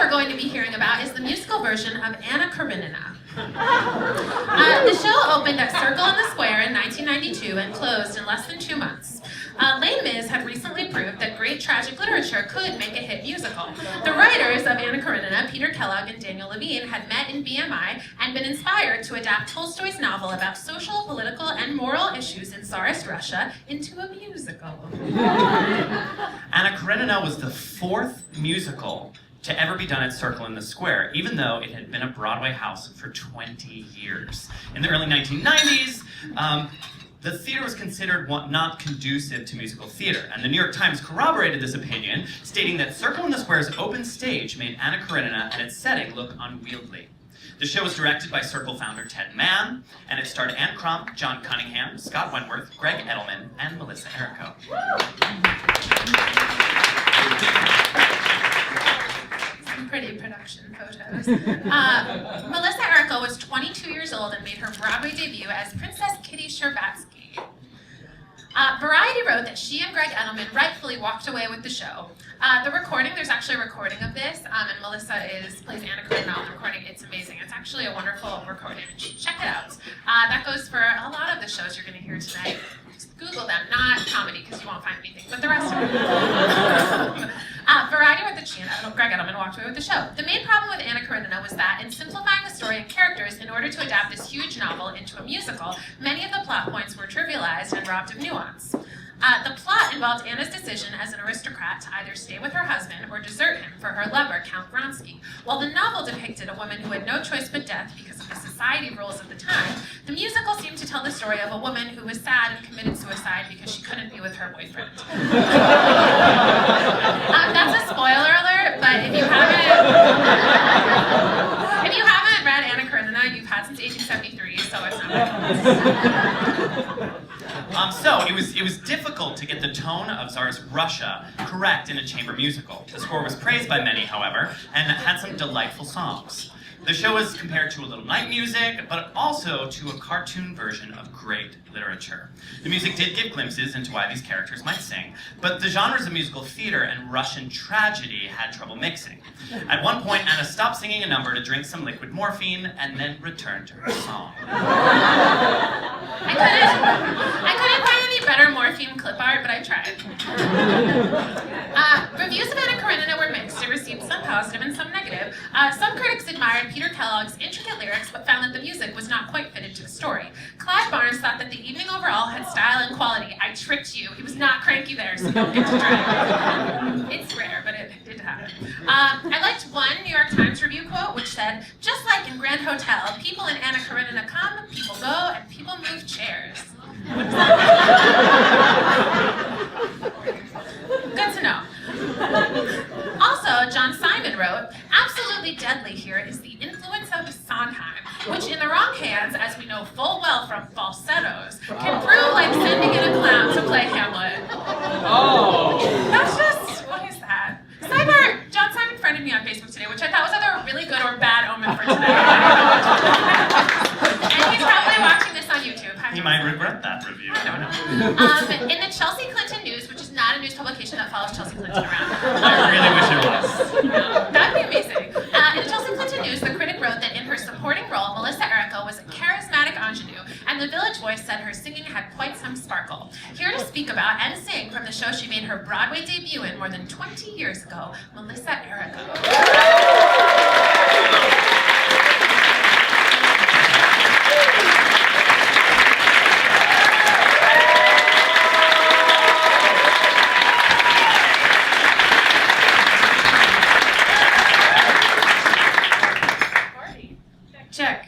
we're going to be hearing about is the musical version of Anna Karenina. The show opened at Circle in the Square in 1992 and closed in less than 2 months. Les Mis had recently proved that great tragic literature could make a hit musical. The writers of Anna Karenina, Peter Kellogg and Daniel Levine, had met in BMI and been inspired to adapt Tolstoy's novel about social, political, and moral issues in Tsarist Russia into a musical. Anna Karenina was the 4th musical to ever be done at Circle in the Square, even though it had been a Broadway house for 20 years. In the early 1990s, the theater was considered not conducive to musical theater, and the New York Times corroborated this opinion, stating that Circle in the Square's open stage made Anna Karenina and its setting look unwieldy. The show was directed by Circle founder Ted Mann, and it starred Anne Crump, John Cunningham, Scott Wentworth, Greg Edelman, and Melissa Errico. Some pretty production photos. Melissa Errico was 22 years old and made her Broadway debut as Princess Kitty Sherbatsky. Variety wrote that she and Greg Edelman rightfully walked away with the show. There's actually a recording of this, and Melissa plays Anna Karenina on the recording. It's amazing. It's actually a wonderful recording. Check it out. That goes for a lot of the shows you're going to hear tonight. Just Google them, not comedy, because you won't find anything, but the rest of them. Variety wrote that she and Greg Edelman walked away with the show. The main problem with Anna Karenina was that, in simplifying the story and characters in order to adapt this huge novel into a musical, many of the plot points were trivialized and robbed of nuance. The plot involved Anna's decision as an aristocrat to either stay with her husband or desert him for her lover, Count Vronsky. While the novel depicted a woman who had no choice but death because of the society rules of the time, the musical seemed to tell the story of a woman who was sad and committed suicide because she couldn't be with her boyfriend. That's a spoiler alert, but if you haven't read Anna Karenina, you've had since 1873, so it's not So it was difficult to get the tone of Tsarist Russia correct in a chamber musical. The score was praised by many, however, and had some delightful songs. The show was compared to a little night music, but also to a cartoon version of great literature. The music did give glimpses into why these characters might sing, but the genres of musical theater and Russian tragedy had trouble mixing. At one point, Anna stopped singing a number to drink some liquid morphine and then returned to her song. I couldn't find any better morphine clip art, but I tried. Reviews of Anna Karenina were mixed. It received some positive and some negative. Some critics admired Peter Kellogg's intricate lyrics, but found that the music was not quite fitted to the story. Clyde Barnes thought that the evening overall had style and quality. I tricked you. He was not cranky there, so don't get to drink. It's rare, but it did happen. I liked one New York Times review quote, which said, "Just like in Grand Hotel, people in Anna Karenina come, people go, and people move chairs." What does that mean? Good to know. Also, John Simon wrote, "Absolutely deadly here is the influence of Sondheim, which in the wrong hands, as we know full well from falsettos, can prove like sending in a clown to play Hamlet." Oh. That's just, what is that? John Simon friended me on Facebook today, which I thought was either a really good or bad omen for today. And he's probably watching this on YouTube. He might regret that review. I don't know. In the Chelsea Clinton News, which is not a news publication that follows Chelsea Clinton around. I really wish it was. That'd be amazing. In the Chelsea Clinton News, the critic wrote that in her supporting role, Melissa Errico was a charismatic ingenue, and the Village Voice said her singing had quite some sparkle. Here to speak about and sing from the show she made her Broadway debut in more than 20 years ago, Melissa Errico. Check.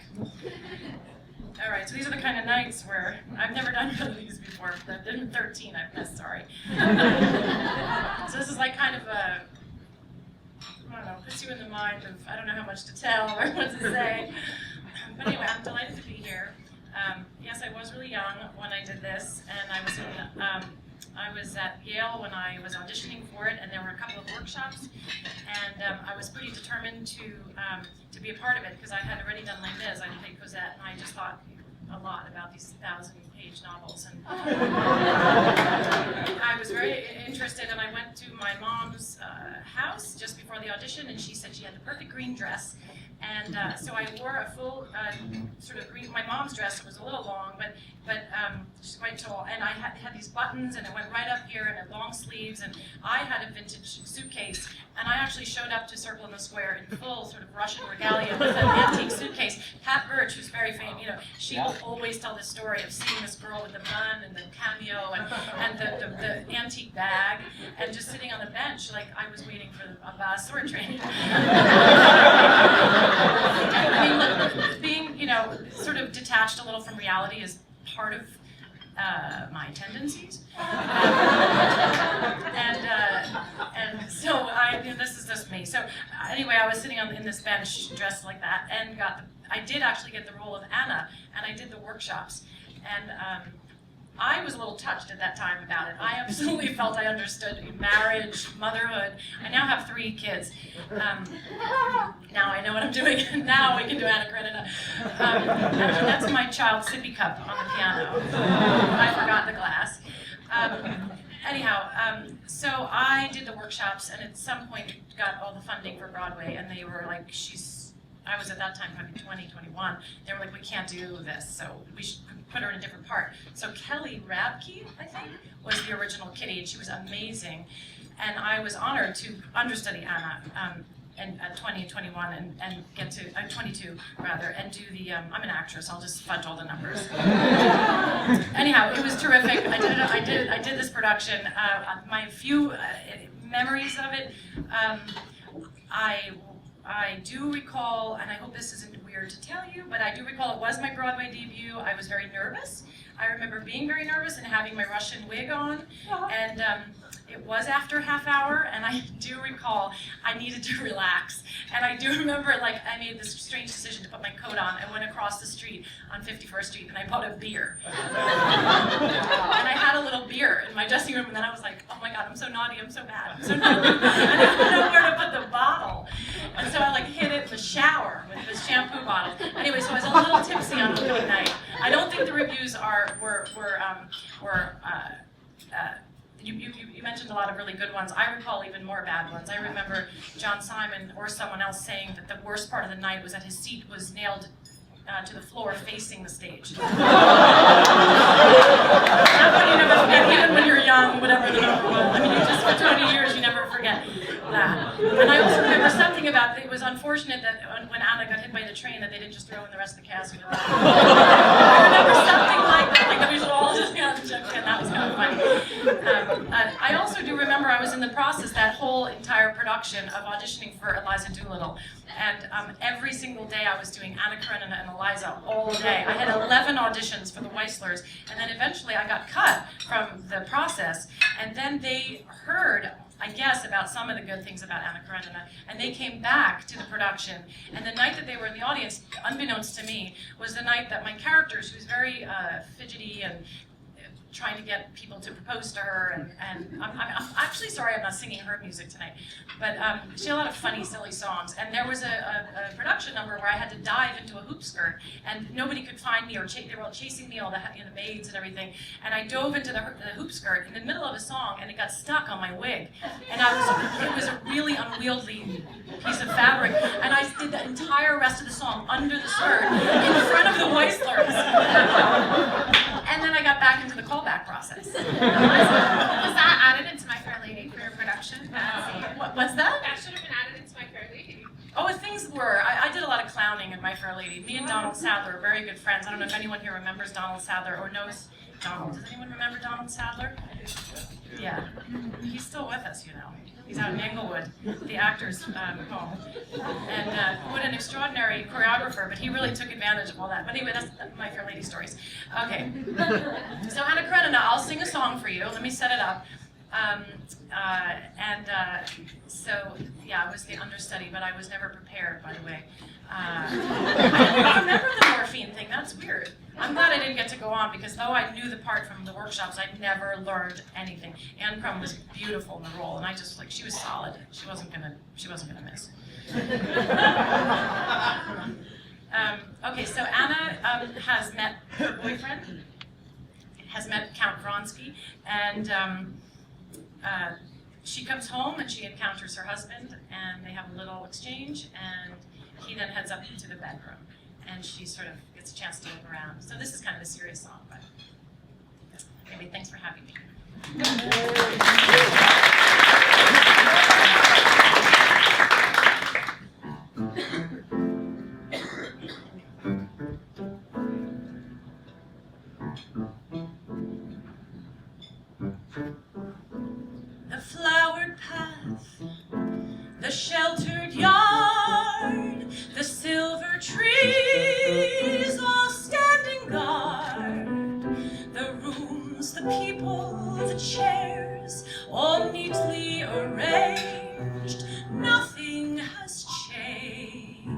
All right, so these are the kind of nights where I've never done one of these before. I've been 13, I've missed, sorry. So this is like kind of a, I don't know, puts you in the mind of, I don't know how much to tell or what to say. But anyway, I'm delighted to be here. Yes, I was really young when I did this, and I was at Yale when I was auditioning for it, and there were a couple of workshops, and I was pretty determined to be a part of it because I had already done Les Mis. I played Cosette, and I just thought a lot about these 1,000-page novels, and I was very interested, and I went to my mom's house just before before the audition, and she said she had the perfect green dress. And so I wore a full sort of green, my mom's dress. It was a little long, but she's quite tall. And I had these buttons, and it went right up here, and had long sleeves. And I had a vintage suitcase, and I actually showed up to Circle in the Square in full sort of Russian regalia with an antique suitcase. Pat Birch, who's very famous, she will always tell this story of seeing this girl with the bun and the cameo and the antique bag, and just sitting on the bench like I was waiting for a bus or a train. I mean, look, being, sort of detached a little from reality is part of my tendencies. And so this is just me. So anyway, I was sitting in this bench dressed like that, and I did actually get the role of Anna, and I did the workshops. And I was a little touched at that time about it. I absolutely felt I understood marriage, motherhood. I now have 3 kids. Now I know what I'm doing. Now we can do Anna Karenina. Actually, that's my child's sippy cup on the piano. I forgot the glass. So I did the workshops, and at some point got all the funding for Broadway, and they were like, I was at that time probably 20, 21. They were like, we can't do this, so we should put her in a different part. So Kelly Rabke, I think, was the original Kitty, and she was amazing. And I was honored to understudy Anna at 20 and 21 and get to, 22 rather, and do the, I'm an actress, I'll just fudge all the numbers. Anyhow, it was terrific. I did this production. My few memories of it, I do recall, and I hope this isn't weird to tell you, but I do recall it was my Broadway debut. I was very nervous. I remember being very nervous and having my Russian wig on, and it was after half hour, and I do recall I needed to relax. And I do remember, I made this strange decision to put my coat on. I went across the street on 51st Street, and I bought a beer. And I had a little beer in my dressing room, and then I was like, oh my God, I'm so naughty, I'm so bad, I'm so naughty. I didn't know where to put the bottle. And so I hid it in the shower with this shampoo bottle. Anyway, so I was a little tipsy on opening night. I don't think the reviews you mentioned a lot of really good ones. I recall even more bad ones. I remember John Simon or someone else saying that the worst part of the night was that his seat was nailed to the floor facing the stage. That's what you never forget, even when you're young, whatever the number was. I mean, you just, for 20 years, you never forget that. And I also remember something about, it was unfortunate that when Anna got hit by the train that they didn't just throw in the rest of the cast. I remember something like that, that we should all just, and that was kind of funny. I also do remember I was in the process, that whole entire production, of auditioning for Eliza Doolittle. And every single day I was doing Anna Karenina and Eliza all day. I had 11 auditions for the Weislers, and then eventually I got cut from the process. And then they heard, I guess, about some of the good things about Anna Karenina, and they came back to the production. And the night that they were in the audience, unbeknownst to me, was the night that my character, she was very fidgety and trying to get people to propose to her, and I'm actually sorry I'm not singing her music tonight, but she had a lot of funny, silly songs, and there was a production number where I had to dive into a hoop skirt, and nobody could find me, or they were all chasing me, all the maids and everything, and I dove into the hoop skirt in the middle of a song, and it got stuck on my wig, and it was a really unwieldy piece of fabric, and I did the entire rest of the song under the skirt in front of the Weislers. And then I got back into the callback process. Was that added into My Fair Lady for your production? What's that? That should have been added into My Fair Lady. Oh, things were. I did a lot of clowning in My Fair Lady. Me and Donald Sadler are very good friends. I don't know if anyone here remembers Donald Sadler or knows Donald. Does anyone remember Donald Sadler? Yeah. He's still with us, He's out in Englewood, the actor's home. And what an extraordinary choreographer, but he really took advantage of all that. But anyway, that's My Fair Lady stories. Okay. So Anna Karenina, I'll sing a song for you. Let me set it up. So, yeah, I was the understudy, but I was never prepared, by the way. I don't remember the morphine thing. That's weird. I'm glad I didn't get to go on, because though I knew the part from the workshops, I never learned anything. Anne Crum was beautiful in the role, and I just, she was solid. She wasn't gonna miss. Okay, so Anna has met her boyfriend, has met Count Vronsky, and she comes home and she encounters her husband, and they have a little exchange, and he then heads up into the bedroom, and she sort of gets a chance to look around. So this is kind of a serious song, but anyway, thanks for having me. The flowered path, the sheltered yard, the silver trees all standing guard, the rooms, the people, the chairs, all neatly arranged, nothing has changed.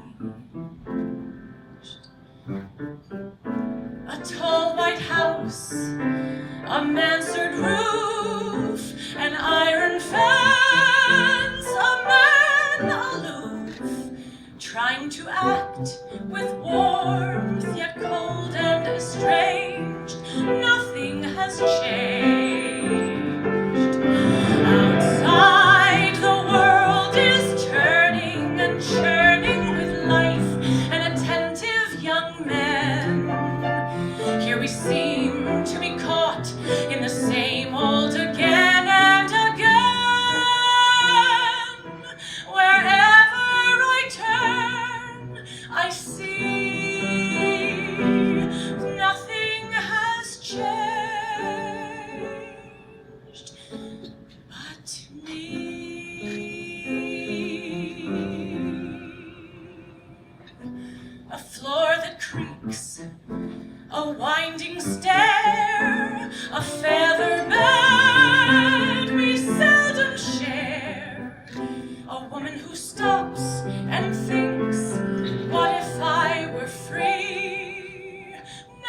A tall white house, a mansard roof, an iron fence, a man aloof, trying to act with warmth, yet cold and estranged. Nothing has changed. Outside, the world is turning and churning with life and attentive young men. Here we seem to be caught in the same old again and again. Wherever I turn, I see nothing has changed but me. A floor that creaks, a winding stair, a feather bed we seldom share. A woman who stops and thinks, what if I were free?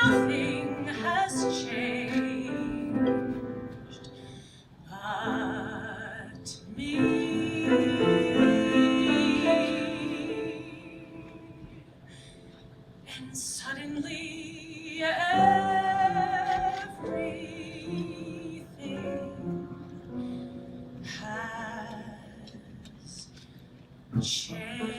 Nothing has changed but me. And suddenly everything has changed.